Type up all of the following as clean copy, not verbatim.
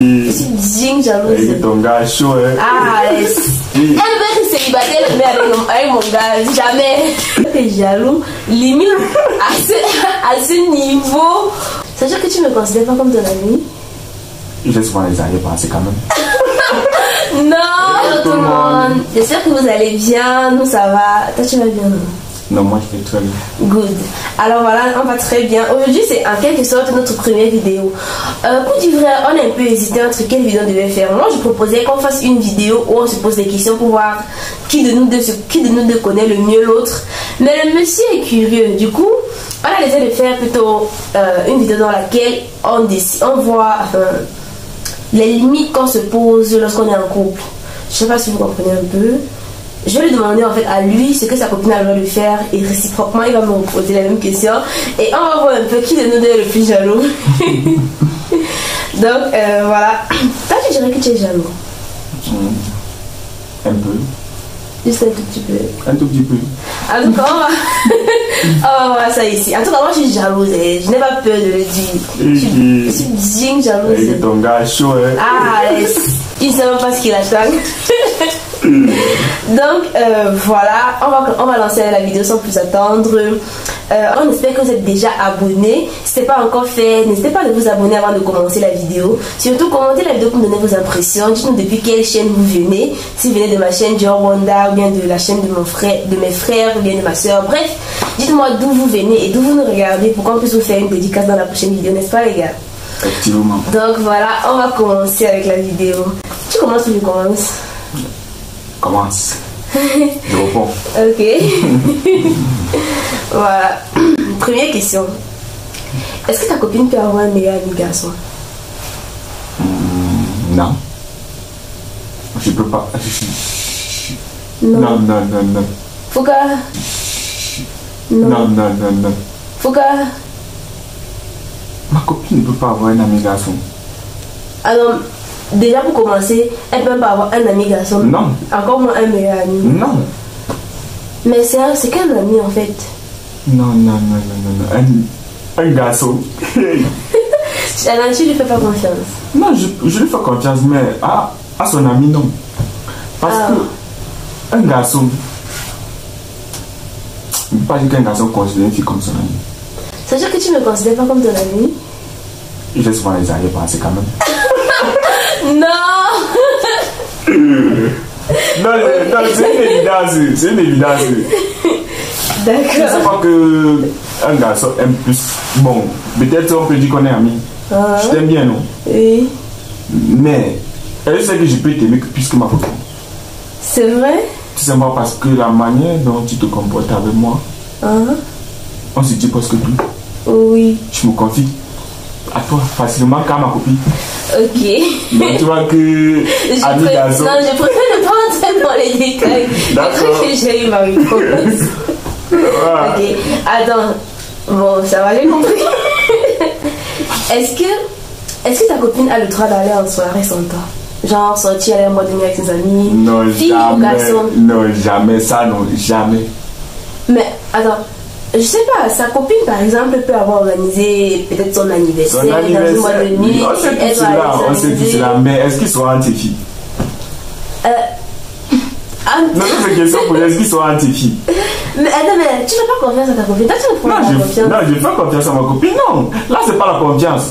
Je suis digne jalouse. Avec ton gars chaud, hein. Ah, elle veut être célibataire, mais avec mon gars, jamais. T'es jaloux, limite à ce niveau. Ça veut dire que tu me considères pas comme ton ami? J'ai souvent les années passer quand même. Non, tout le monde. J'espère que vous allez bien, nous ça va. Toi, tu vas bien, non? Non, moi je vais très bien. Good. Alors voilà, on va très bien. Aujourd'hui, c'est en quelque sorte notre première vidéo. Pour dire vrai, on a un peu hésité entre quelle vidéo on devait faire. Moi, je proposais qu'on fasse une vidéo où on se pose des questions pour voir qui de nous deux connaît le mieux l'autre. Mais le monsieur est curieux. Du coup, on a décidé de faire plutôt une vidéo dans laquelle on voit les limites qu'on se pose lorsqu'on est en couple. Je sais pas si vous comprenez un peu. Je vais lui demander en fait à lui ce que sa copine a le droit de faire et réciproquement il va me poser la même question et on va voir un peu qui de nous deux est le plus jaloux. Donc voilà. Toi tu dirais que tu es jaloux? Un peu. Juste un tout petit peu. Un tout petit peu. En tout cas on va voir ça ici. En tout cas moi je suis jalouse et je n'ai pas peur de le dire. Je suis digne jalouse. Avec ton gars chaud, hein. Ah, il ne sait même pas ce qu'il attend. Donc voilà, on va lancer la vidéo sans plus attendre. On espère que vous êtes déjà abonnés. Si ce n'est pas encore fait, n'hésitez pas à vous abonner avant de commencer la vidéo. Surtout commentez la vidéo pour me donner vos impressions. Dites-nous depuis quelle chaîne vous venez. Si vous venez de ma chaîne Joe Wanda ou bien de la chaîne de mes frères ou bien de ma soeur. Bref, dites-moi d'où vous venez et d'où vous nous regardez pour qu'on puisse vous faire une dédicace dans la prochaine vidéo, n'est-ce pas les gars? Effectivement. Donc voilà, on va commencer avec la vidéo. Tu commences ou je commence? Commence. Je réponds. Ok. Voilà. Première question. Est-ce que ta copine peut avoir un meilleur ami garçon? Non. Je peux pas. Non. Non, non, non, non. Fouka. Non, non, non, non. Fouka. Ma copine ne peut pas avoir un ami garçon. Alors, déjà pour commencer, elle peut pas avoir un ami garçon. Non. Encore moins un meilleur ami. Non. Mais c'est qu'un ami en fait. Non, non, non, non, non. Un garçon. Alors, tu lui fais pas confiance. Non, je lui fais confiance, mais à son ami, non. Parce que un garçon, je ne peux pas dire qu'un garçon considère une fille comme son ami. Ça veut dire que tu ne me considères pas comme ton ami? J'ai souvent les années passer quand même. Non. Non, c'est une évidence. C'est une évidence. D'accord. Je ne sais pas qu'un garçon aime plus. Bon, peut-être on peut dire qu'on est amis. Je t'aime bien, non? Oui. Mais elle sait que je peux t'aimer plus que ma copine. C'est vrai? Tout simplement parce que la manière dont tu te comportes avec moi, on se dit presque tout. Oui. Je me confie à toi facilement qu'à ma copine. Ok. Donc tu vois que ami garçon. Non, je préfère ne pas entrer dans les détails. D'accord. Que j'ai eu ma réponse. Ok. Attends. Bon, ça va, j'ai compris. Est-ce que ta copine a le droit d'aller en soirée sans toi? Genre sortir, aller en boîte de nuit avec ses amis? Non, fille ou garçon? Non, jamais. Ça, non, jamais. Mais attends. Je sais pas, sa copine par exemple peut avoir organisé peut-être son anniversaire, dans une boîte de nuit. On sait tout cela, on sait tout cela, mais est-ce qu'ils sont anti-filles? Non, c'est une question pour est-ce qu'ils sont anti-filles? Mais attends, mais tu n'as pas confiance à ta copine? Toi, tu ne prends pas confiance? Non, je fais confiance à ma copine, non. Là, c'est pas la confiance.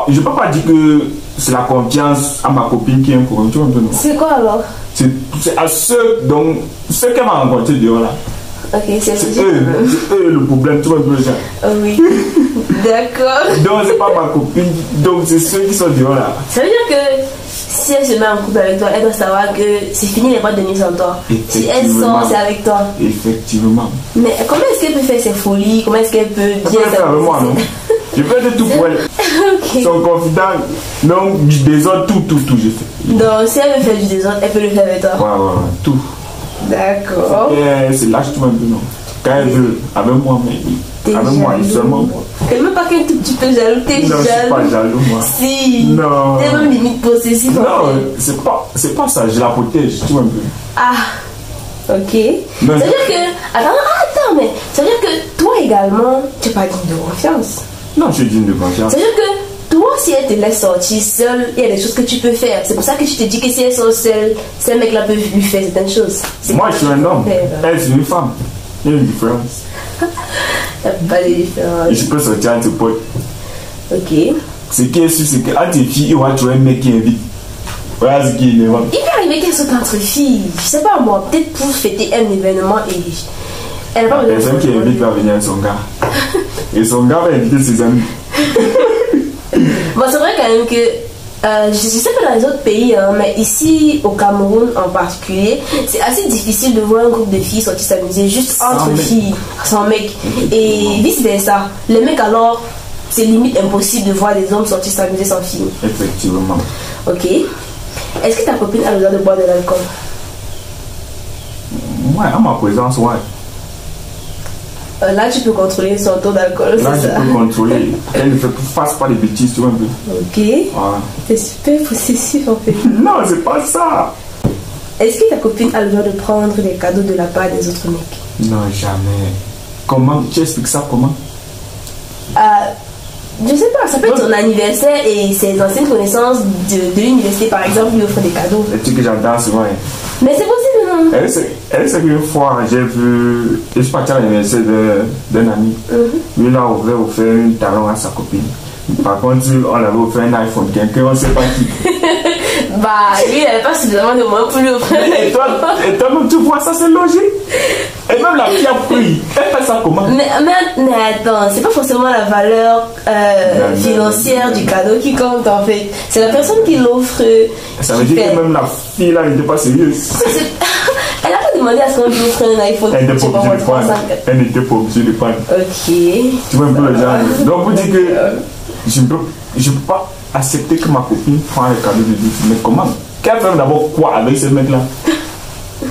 Je peux pas dire que c'est la confiance à ma copine qui est un problème. Tu vois un peu, non? C'est quoi alors? C'est à ceux qu'elle m'a rencontré dehors là. Ok, c'est eux le problème, tu vois un peu ça. Oui. D'accord. Donc c'est pas ma copine, donc c'est ceux qui sont dehors là. Ça veut dire que si elle se met en couple avec toi, elle doit savoir que c'est fini les boîtes de nuit sans toi. Si elle sort, c'est avec toi. Effectivement. Mais comment est-ce qu'elle peut faire ses folies? Comment est-ce qu'elle peut bien faire avec moi, non? Je peux être tout pour elle. Okay. Son confident, donc du désordre, tout j'ai fait. Donc si elle veut faire du désordre, elle peut le faire avec toi. Ouais, tout. D'accord. C'est lâche tout un peu, non? Quand elle veut, avec moi, mais avec moi, seulement moi. T'es même pas qu'un tout petit peu jaloux, t'es jaloux. Non, je suis pas jaloux, moi. Si. Non. T'es même limite possessif. Non, c'est pas ça, je la protège, tu vois un peu. Ah, ok. Non, ça veut dire que. Attends, mais ça veut dire que toi également, tu n'es pas digne de confiance. Non, je suis digne de confiance. Ça veut dire que toi, si elle te laisse sortir seule, il y a des choses que tu peux faire. C'est pour ça que je te dis que si elle sort seule, ce mec-là peut lui faire certaines choses. Moi, je suis un homme. Elle, c'est une femme. Il y a une différence. Il n'y a pas de différence. Je peux sortir avec tes potes. Ok. Ce qui est sûr, c'est qu'à tes filles, il va trouver un mec qui invite. Voilà ce qui est énervant. Il peut arriver qu'elle soit entre filles. Je sais pas moi, peut-être pour fêter un événement et elle n'a pas besoin de personne qui invite va venir avec son gars. Et son gars va inviter ses amis. Bon, c'est vrai quand même que je sais pas dans les autres pays, hein, mais ici au Cameroun en particulier, c'est assez difficile de voir un groupe de filles sortir s'amuser juste entre filles, sans mec. Et vice versa. Les mecs alors, c'est limite impossible de voir des hommes sortir s'amuser sans filles. Effectivement. Ok. Est-ce que ta copine a le droit de boire de l'alcool? Ouais, à ma présence, ouais. Là, tu peux contrôler son taux d'alcool, là, c'est ça? Là, tu peux contrôler. Elle ne fasse pas des bêtises, tu vois un peu. Ok. Ouais. C'est super possessif, en fait. Non, c'est pas ça. Est-ce que ta copine a le droit de prendre des cadeaux de la part des autres mecs? Non, jamais. Comment? Tu expliques ça comment? Je sais pas, ça peut être ton anniversaire et ses anciennes connaissances de l'université, par exemple, lui offrent des cadeaux. Le truc que j'entends souvent. Hein. Mais c'est possible, non? Elle sait qu'une fois, j'ai vu. Je suis parti à l'anniversaire d'un ami. Lui, il a offert un talon à sa copine. Par contre, on avait offert un iPhone, quelqu'un, on ne sait pas qui. Bah, lui, il n'avait pas suffisamment de moyens pour lui offrir. Et toi, tu vois ça, c'est logique. Et même la fille a pris. Elle fait ça comment? Mais attends, c'est pas forcément la valeur financière du cadeau qui compte en fait. C'est la personne qui l'offre. Ça veut dire que même la fille là n'était pas sérieuse. Elle a pas demandé à ce qu'on lui offre un iPhone. Elle n'était pas obligée de prendre. Elle n'était pas obligée de prendre. Ok. Tu vois un peu le genre. Donc vous dites que je ne peux pas accepter que ma copine prenne le cadeau de Dieu. Mais comment? Qu'elle fait d'abord quoi avec ce mec là?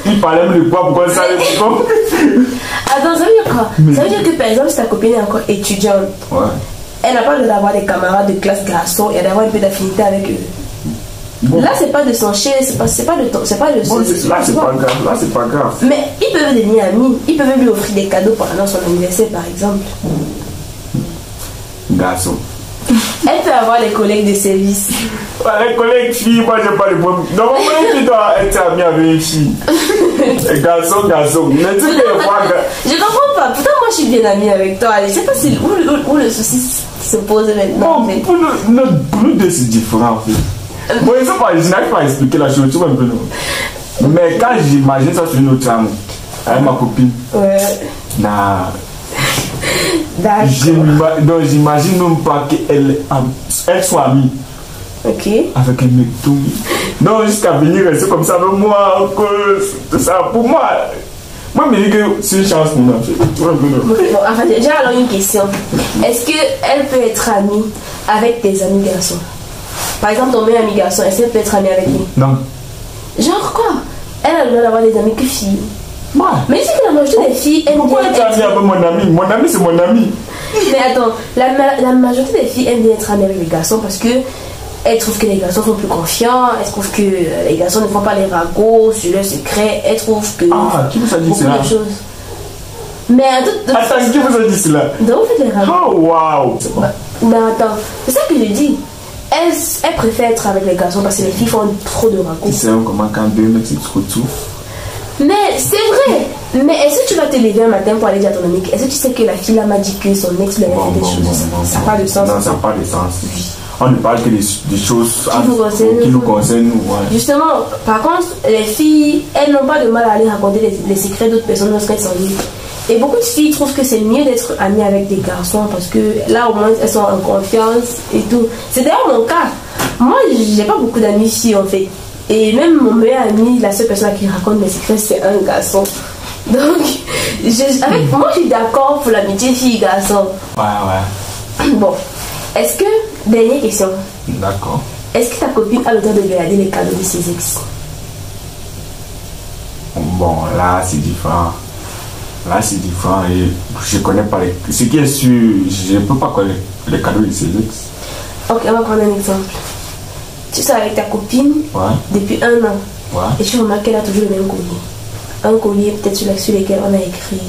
Il parlait même de quoi? Pourquoi ça? Attends, ça veut dire quoi? Ça veut dire que par exemple, si ta copine est encore étudiante, ouais. Elle n'a pas le droit d'avoir des camarades de classe garçons et d'avoir un peu d'affinité avec eux. Bon. Là, c'est pas de son chien, c'est pas de ton. C'est pas de bon, là, c'est pas grave. Là, c'est pas grave. Mais ils peuvent devenir amis. Ils peuvent lui offrir des cadeaux pendant son anniversaire, par exemple. Garçon. Elle peut avoir des collègues de service. Ouais, les collègues filles, moi j'ai pas de problème. Normalement, une fille doit être amie avec une fille. Garçon. Mais tu peux voir. Je comprends pas. Pourtant, moi je suis bien amie avec toi. Je sais pas si où le souci se pose maintenant. Bon, pour nous deux, c'est différent en fait. Bon, je n'arrive pas à expliquer la chose, tu vois un peu non. Mais quand j'imagine ça sur une autre femme, avec ma copine. Ouais. Nah. D'accord. Donc j'imagine même pas qu'elle soit amie. Ok. Avec un mec tout. Non, jusqu'à venir rester comme ça avec moi, tout ça. Pour moi, je me dis que c'est une chance pour moi. Bon, enfin, j'ai alors une question. Est-ce qu'elle peut être amie avec tes amis garçons? Par exemple, ton meilleur ami garçon, est-ce qu'elle peut être amie avec lui? Non. Genre quoi? Elle a le droit d'avoir des amis que filles. Ouais. Mais je sais que la majorité des filles aiment pourquoi bien être amie avec mon ami? Mon ami, c'est mon ami. Mais attends, la majorité des filles aiment bien être amies avec les garçons parce que elles trouvent que les garçons sont plus confiants, elles trouvent que les garçons ne font pas les ragots sur leurs secrets, elles trouvent que qui vous a dit beaucoup cela? de choses. Mais attends, qui vous a dit cela? Donc vous faites les ragots. Oh waouh! Mais attends, c'est ça que je dis. Elles préfèrent être avec les garçons parce que les filles font trop de ragots. Tu sais comment quand deux mecs se retrouvent? Mais c'est vrai. Mais est-ce que tu vas te lever un matin pour aller dire à ton ami, est-ce que tu sais que la fille là m'a dit que son ex lui avait fait des choses? Ça n'a pas de sens. Non, ça n'a pas de sens. On ne parle que des choses qui nous concernent. Ouais. Justement, par contre, les filles, elles n'ont pas de mal à aller raconter les secrets d'autres personnes lorsqu'elles sont libres. Et beaucoup de filles trouvent que c'est mieux d'être amie avec des garçons parce que là au moins elles sont en confiance et tout. C'est d'ailleurs mon cas. Moi, j'ai pas beaucoup d'amis filles en fait. Et même mon meilleur ami, la seule personne à qui raconte mes secrets, c'est un garçon. Donc, moi je suis d'accord pour l'amitié fille-garçon. Ouais. Bon, est-ce que, dernière question. D'accord. Est-ce que ta copine a le droit de regarder les cadeaux de ses ex? Bon, là c'est différent. Là c'est différent et je connais pas les. Ce qui est sûr, je ne peux pas connaître les cadeaux de ses ex. Ok, on va prendre un exemple. Tu sors avec ta copine ouais. depuis 1 an. Ouais. Et tu remarques qu'elle a toujours le même collier. un collier peut-être sur lequel on a écrit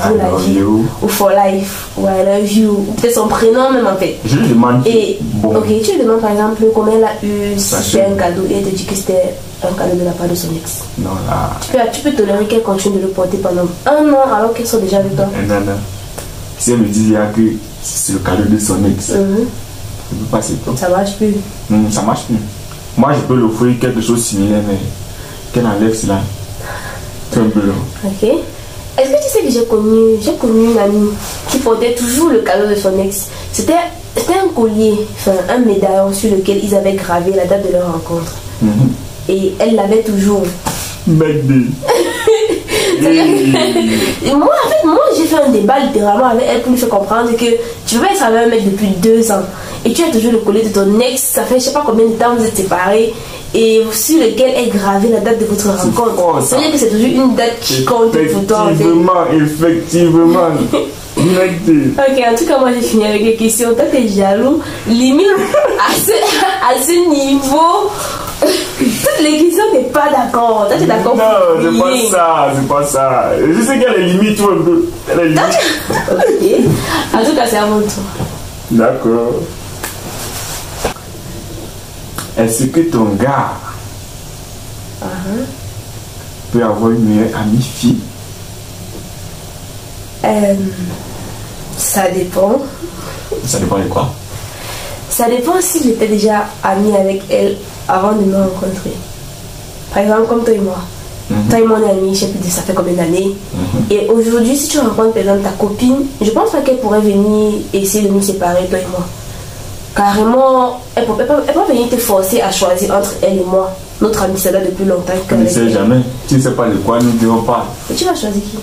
pour la vie ou for life ou I love you ou peut-être son prénom même en fait. Je lui demande. Et bon. ok, tu lui demandes par exemple combien elle a eu si c'est un cadeau et elle te dit que c'était un cadeau de la part de son ex. Non là. Tu peux tolérer qu'elle continue de le porter pendant un an alors qu'elle soit déjà avec toi. Non. Si elle me dit que c'est le cadeau de son ex, je peux passer toi. Ça marche plus. Ça marche plus. Moi je peux l'offrir quelque chose de similaire mais qu'elle enlève cela. C'est un peu long. Ok. Est-ce que tu sais que j'ai connu une amie qui portait toujours le cadeau de son ex. C'était un collier, enfin un médaillon sur lequel ils avaient gravé la date de leur rencontre. Et elle l'avait toujours. Mec de... Moi j'ai fait un débat littéralement avec elle pour lui faire comprendre que tu peux pas être avec un mec depuis 2 ans et tu as toujours le collier de ton ex, ça fait je sais pas combien de temps vous êtes séparés et sur lequel est gravée la date de votre rencontre. Ça veut dire que c'est toujours une date qui compte pour toi en fait. Effectivement. Ok, en tout cas moi j'ai fini avec les questions. Toi t'es jaloux, limite à ce niveau. Toutes les questions t'es pas d'accord. Toi t'es d'accord. Non, c'est pas ça. Je sais qu'il y a les limites tout un peu. Ok. En tout cas c'est à mon tour. D'accord. Est-ce que ton gars peut avoir une meilleure amie fille? Ça dépend. Ça dépend de quoi? Ça dépend si j'étais déjà amie avec elle avant de me rencontrer. Par exemple, comme toi et moi. Toi et moi on est amis, je sais plus ça fait combien d'années. Et aujourd'hui, si tu rencontres par exemple ta copine, je pense pas qu'elle pourrait venir essayer de nous séparer, toi et moi. Carrément, elle peut venir te forcer à choisir entre elle et moi. Notre amie, ça date depuis longtemps. Tu ne sais jamais. Tu ne sais pas de quoi nous devons parler. Et tu vas choisir qui?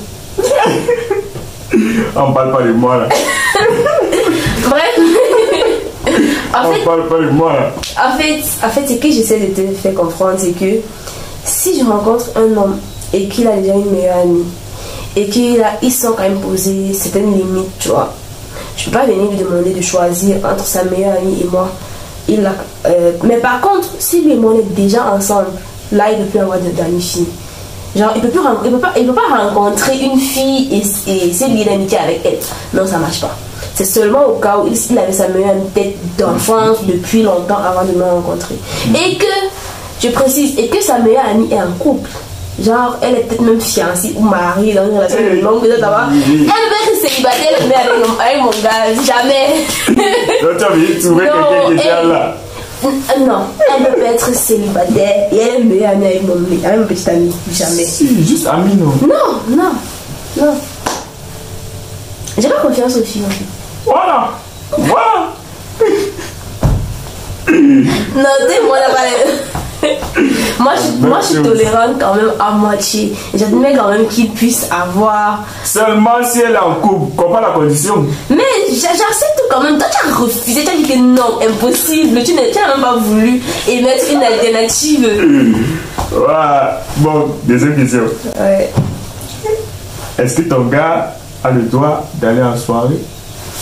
On parle pas de moi là. Bref. On parle pas de moi là. En fait, ce que j'essaie de te faire comprendre, c'est que si je rencontre un homme et qu'il a déjà une meilleure amie et qu'ils sont quand même posés certaines limites, tu vois, je peux pas venir lui demander de choisir entre sa meilleure amie et moi. Mais par contre, si lui et moi on est déjà ensemble, là il ne peut plus avoir d'amis filles. Genre, il peut pas rencontrer une fille et se lier d'amitié avec elle. Non, ça marche pas. C'est seulement au cas où il avait sa meilleure tête d'enfance depuis longtemps avant de me rencontrer. Et que, je précise, et que sa meilleure amie est en couple. Genre, elle est peut-être même fiancée ou mariée dans une relation de longue date. Elle peut être célibataire, mais avec mon gars, jamais. Donc, tu as vu, trouver quelqu'un qui était là. Non, elle ne peut être célibataire et elle est meilleure amie avec mon petit ami. Jamais. Si, juste ami, non. Non. J'ai pas confiance aux filles. Voilà. Non, dis-moi là-bas. Moi, je suis tolérante quand même à moitié. J'admets quand même qu'il puisse avoir. Seulement si elle est en couple, comprends la condition. Mais j'accepte quand même. Toi, tu as refusé, tu as dit que non, impossible. Tu n'as même pas voulu émettre une alternative. Voilà. Bon, deuxième question. Ouais. Est-ce que ton gars a le droit d'aller en soirée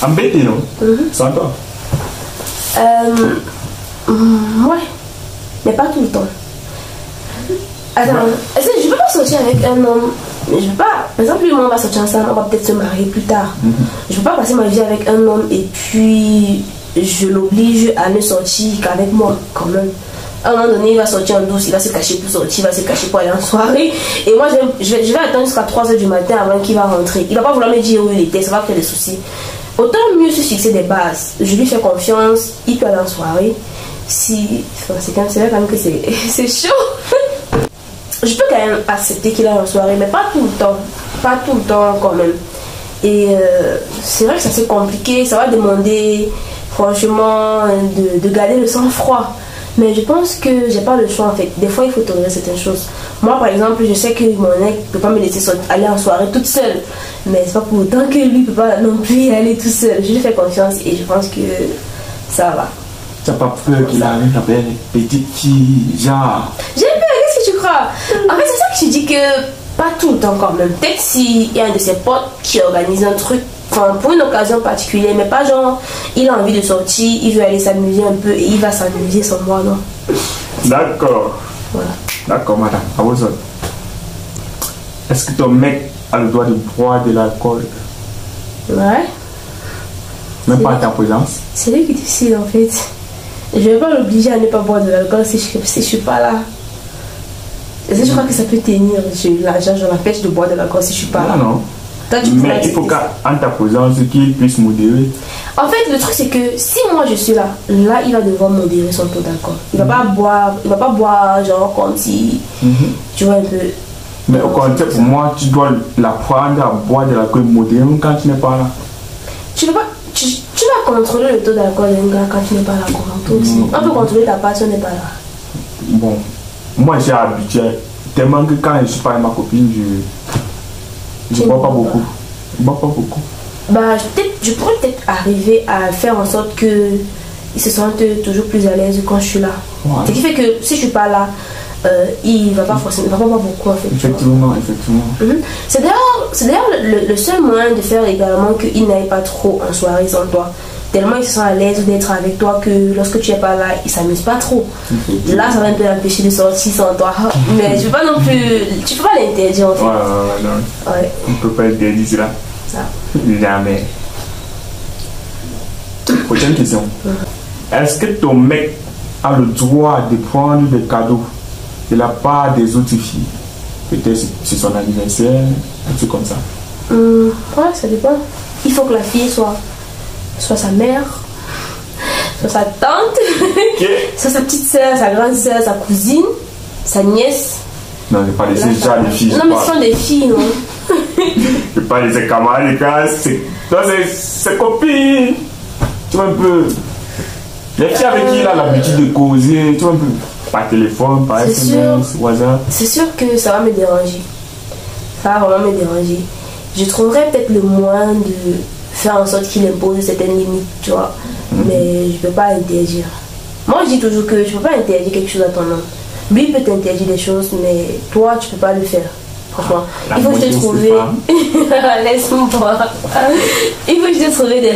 embêté, non? Sans toi? Ouais. Mais pas tout le temps. Attends, je peux pas sortir avec un homme. Mais je peux pas. Par exemple, lui et moi on va sortir ensemble, on va peut-être se marier plus tard. Je peux pas passer ma vie avec un homme et puis je l'oblige à ne sortir qu'avec moi, quand même. À un moment donné, il va sortir en douce, il va se cacher pour sortir, il va se cacher pour aller en soirée. Et moi, je vais attendre jusqu'à 3h du matin avant qu'il va rentrer. Il va pas vouloir me dire où il était, ça va créer des soucis. Autant mieux se fixer des bases. Je lui fais confiance, il peut aller en soirée. Si, c'est quand même que c'est chaud. Je peux quand même accepter qu'il aille en soirée, mais pas tout le temps. Pas tout le temps quand même. Et c'est vrai que ça c'est compliqué, ça va demander franchement de garder le sang-froid. Mais je pense que j'ai pas le choix en fait. Des fois il faut tolérer certaines choses. Moi par exemple, je sais que mon ex ne peut pas me laisser aller en soirée toute seule. Mais c'est pas pour autant que lui ne peut pas non plus y aller tout seul. Je lui fais confiance et je pense que ça va. Tu n'as pas peur qu'il arrive avec une petite fille, genre? J'ai peur, qu'est-ce que tu crois? En fait, c'est ça que je dis que pas tout le temps quand même. Peut-être s'il y a un de ses potes qui organise un truc, enfin, pour une occasion particulière, mais pas genre, il a envie de sortir, il veut aller s'amuser un peu et il va s'amuser sans moi, non? D'accord. Voilà. D'accord, madame. À vos ordres. est-ce que ton mec a le droit de boire de l'alcool? Ouais. Même pas en ta présence? C'est lui qui décide en fait. Je vais pas l'obliger à ne pas boire de l'alcool si je suis pas là. Je crois que ça peut tenir. Je m'empêche de boire de l'alcool si je suis pas là. Non. Toi, tu mais il faut qu'en ta présence, qu'il puisse modérer. En fait, le truc c'est que si moi je suis là, il va devoir modérer son taux d'alcool. Il va pas boire genre comme si tu vois un peu. Mais au contraire, pour moi, tu dois l'apprendre à boire de l'alcool modéré quand tu n'es pas là. Tu vas contrôler le taux d'alcool d'un gars quand tu n'es pas là. Toi aussi. On peut contrôler ta passion, n'est pas là. Bon, moi j'ai habitué tellement que quand je suis pas avec ma copine, je bois pas beaucoup. Je bois pas beaucoup. Bah, je pourrais peut-être arriver à faire en sorte que ils se sentent toujours plus à l'aise quand je suis là. Ouais. Ce qui fait que si je suis pas là, il va pas forcément, il va pas boire beaucoup en fait. Effectivement. C'est d'ailleurs le seul moyen de faire également qu'il n'aille pas trop en soirée sans toi. Tellement il se sent à l'aise d'être avec toi que lorsque tu n'es pas là, il s'amuse pas trop. Là, ça va un peu l'empêcher de sortir sans toi. Mais tu peux pas non plus. Tu peux pas l'interdire en fait. Ouais. On peut pas interdire cela. Ça. Jamais. Prochaine question. Est-ce que ton mec a le droit de prendre des cadeaux de la part des autres filles? Peut-être c'est son anniversaire, un truc comme ça. Ouais, ça dépend. Il faut que la fille soit sa mère, soit sa tante, soit sa petite soeur, sa grande soeur, sa cousine, sa nièce. Non, je parle de ces gens de filles. Non, mais ce sont des filles, non? Je parle de ses camarades, les gars, c'est copines. Tu vois un peu. Les filles avec qui il a l'habitude de causer, tu vois un peu. Par téléphone, par SMS, WhatsApp. C'est sûr que ça va me déranger. Ça va vraiment me déranger. Je trouverais peut-être le moyen de faire en sorte qu'il impose certaines limites, tu vois. Mais je peux pas interdire. Moi, je dis toujours que je peux pas interdire quelque chose à ton nom. Lui il peut t'interdire des choses, mais toi, tu peux pas le faire. Franchement, il faut que je te trouve. Laisse-moi. Il faut que je te trouve des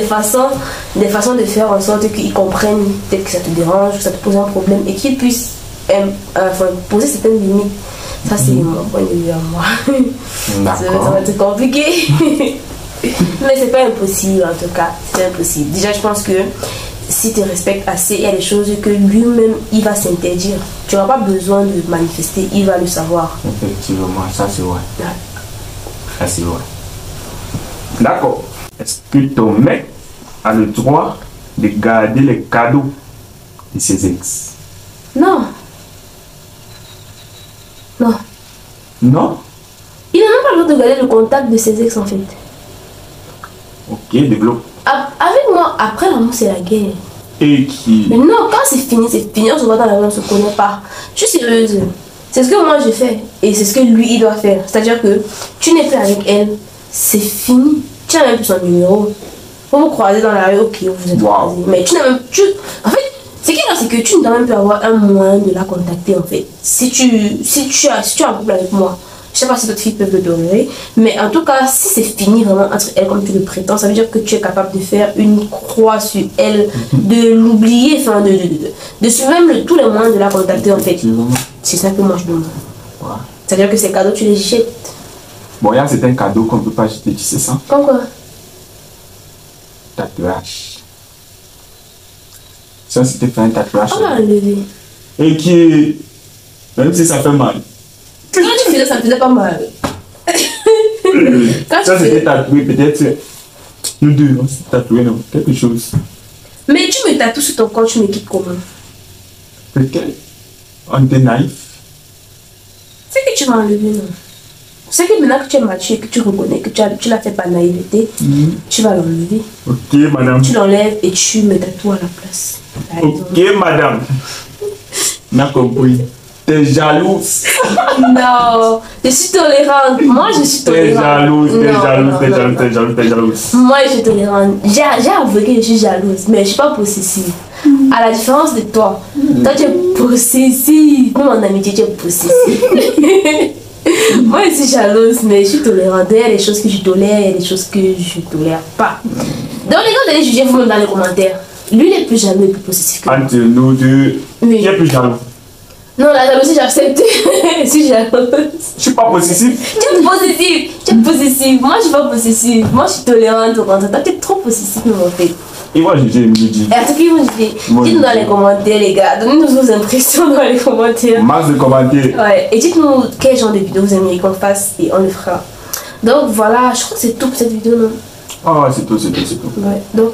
façons de faire en sorte qu'ils comprennent peut-être que ça te dérange, que ça te pose un problème et qu'ils puissent poser certaines limites. Ça, c'est mon point de vue à moi. Ça va être compliqué. Mais c'est pas impossible en tout cas. C'est impossible. Déjà, je pense que si tu respectes assez, il y a des choses que lui-même il va s'interdire. Tu n'auras pas besoin de manifester, il va le savoir. Effectivement, ça c'est vrai. Ouais. Ça c'est vrai. D'accord. Est-ce que ton mec a le droit de garder les cadeaux de ses ex? Non. Non. Non? Il n'a même pas le droit de garder le contact de ses ex en fait. Ok, développe. Avec moi, après l'amour, c'est la guerre. Et qui? Mais non, quand c'est fini, on se voit dans la rue, on ne se connaît pas. Je suis sérieuse. C'est ce que moi je fais. Et c'est ce que lui, il doit faire. C'est-à-dire que tu n'es plus avec elle, c'est fini. Tu n'as même plus son numéro. Vous vous croisez dans la rue, ok, vous êtes croisés. Mais tu n'as même plus. En fait, ce qui est là, c'est que tu ne dois même plus avoir un moyen de la contacter, en fait. Si tu es en couple avec moi, je sais pas si d'autres filles peuvent le tolérer, mais en tout cas, si c'est fini vraiment entre elles comme tu le prétends, ça veut dire que tu es capable de faire une croix sur elle, de l'oublier, enfin de suivre même tous les moyens de la contacter en fait. C'est ça que moi je demande. Ouais. C'est-à-dire que ces cadeaux, tu les jettes. Bon, il y a certains cadeaux qu'on ne peut pas jeter, tu sais ça? Comme quoi? Tatouage. Ça, c'était fait un tatouage. On va enlever. Et qui, même si ça fait mal. Quand tu faisais ça, me faisait pas mal. Ça, c'était tatoué, peut-être. Nous deux, on s'est tatoué, non? Quelque chose. Mais tu me tatoues sur ton corps, tu me quittes comment? Peut-être. On était naïf. C'est que tu vas enlever, non? C'est que maintenant que tu es mature, que tu reconnais que tu l'as fait par naïveté, tu vas l'enlever. Ok, madame. Tu l'enlèves et tu me tatoues à la place. Ok, madame. On a compris. T'es jalouse. Non, je suis tolérante. Moi, je suis tolérante. T'es jalouse. Moi, je suis tolérante. J'ai avoué que je suis jalouse, mais je ne suis pas possessive. À la différence de toi, toi, tu es possessive. Comme en amitié, tu es possessive. Moi, je suis jalouse, mais je suis tolérante. Il y a des choses que je tolère, il y a des choses que je ne tolère pas. Donc, les gars, allez juger vous-même dans les commentaires. Lui, il est plus jaloux et plus possessif que moi. Entre nous deux, qui est plus jaloux? Non, la jalousie, j'accepte. Si jalouse. Je suis pas possessif. Tu es possessive. Tu es possessive. Moi, je suis pas possessive. Moi, je suis tolérante au contraire. Toi, tu es trop possessive, en fait. Et moi, j'ai me dit. Et en tout cas, ils vont dire. Dites-nous dans les commentaires, les gars. Donnez-nous vos impressions dans les commentaires. Masse de commentaires. Ouais. Et dites-nous quel genre de vidéo vous aimeriez qu'on fasse et on le fera. Donc, voilà. Je crois que c'est tout pour cette vidéo, non? Ah, c'est tout. Ouais. Donc,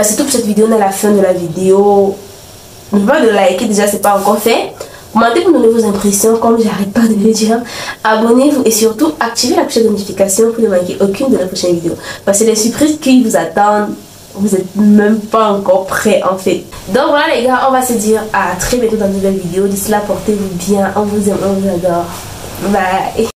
c'est tout pour cette vidéo. On est à la fin de la vidéo. N'oubliez pas de liker, déjà, c'est pas encore fait. Commentez pour donner vos impressions, comme j'arrête pas de le dire. Abonnez-vous et surtout activez la cloche de notification pour ne manquer aucune de nos prochaines vidéos. Parce que les surprises qui vous attendent, vous n'êtes même pas encore prêts en fait. Donc voilà les gars, on va se dire à très bientôt dans une nouvelle vidéo. D'ici là, portez-vous bien, on vous aime, on vous adore. Bye.